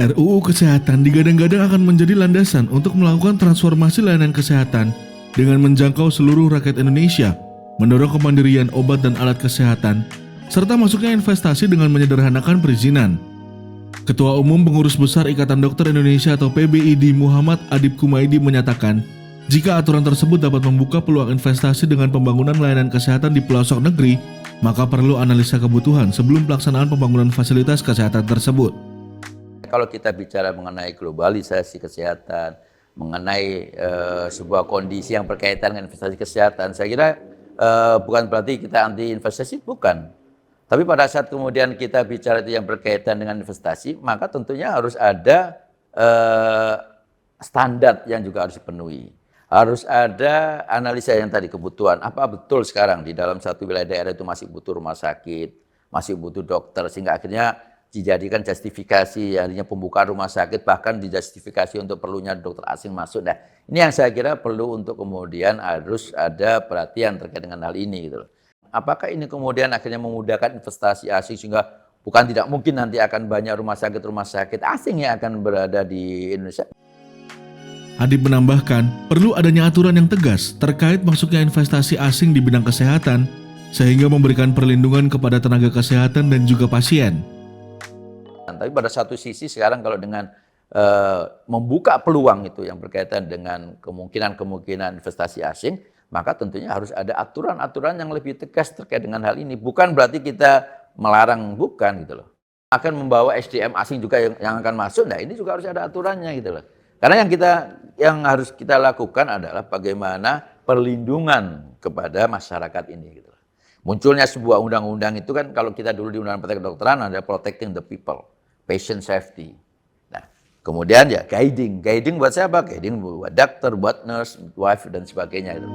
RUU Kesehatan digadang-gadang akan menjadi landasan untuk melakukan transformasi layanan kesehatan dengan menjangkau seluruh rakyat Indonesia, mendorong kemandirian obat dan alat kesehatan, serta masuknya investasi dengan menyederhanakan perizinan. Ketua Umum Pengurus Besar Ikatan Dokter Indonesia atau PBID Muhammad Adib Kumaidi menyatakan, jika aturan tersebut dapat membuka peluang investasi dengan pembangunan layanan kesehatan di pelosok negeri, maka perlu analisa kebutuhan sebelum pelaksanaan pembangunan fasilitas kesehatan tersebut. Kalau kita bicara mengenai globalisasi kesehatan, mengenai sebuah kondisi yang berkaitan dengan investasi kesehatan, saya kira bukan berarti kita anti investasi, bukan. Tapi pada saat kemudian kita bicara itu yang berkaitan dengan investasi, maka tentunya harus ada standar yang juga harus dipenuhi. Harus ada analisa yang tadi kebutuhan, apa betul sekarang di dalam satu wilayah daerah itu masih butuh rumah sakit, masih butuh dokter, sehingga akhirnya dijadikan justifikasi, artinya pembukaan rumah sakit, bahkan dijustifikasi untuk perlunya dokter asing masuk. Nah, ini yang saya kira perlu untuk kemudian harus ada perhatian terkait dengan hal ini gitu loh. Apakah ini kemudian akhirnya memudahkan investasi asing sehingga bukan tidak mungkin nanti akan banyak rumah sakit asing yang akan berada di Indonesia. Adib menambahkan, perlu adanya aturan yang tegas terkait masuknya investasi asing di bidang kesehatan sehingga memberikan perlindungan kepada tenaga kesehatan dan juga pasien. Tapi pada satu sisi sekarang kalau dengan membuka peluang itu yang berkaitan dengan kemungkinan investasi asing, maka tentunya harus ada aturan-aturan yang lebih tegas terkait dengan hal ini. Bukan berarti kita melarang, bukan gitu loh. Akan membawa SDM asing juga yang akan masuk, nah ini juga harus ada aturannya gitu loh. Karena yang harus kita lakukan adalah bagaimana perlindungan kepada masyarakat ini gitu loh. Munculnya sebuah undang-undang itu kan kalau kita dulu di Undang-Undang Praktek Kedokteran ada protecting the people, patient safety. Nah, kemudian ya guiding buat siapa? Guiding buat dokter, buat nurse, wife dan sebagainya gitu.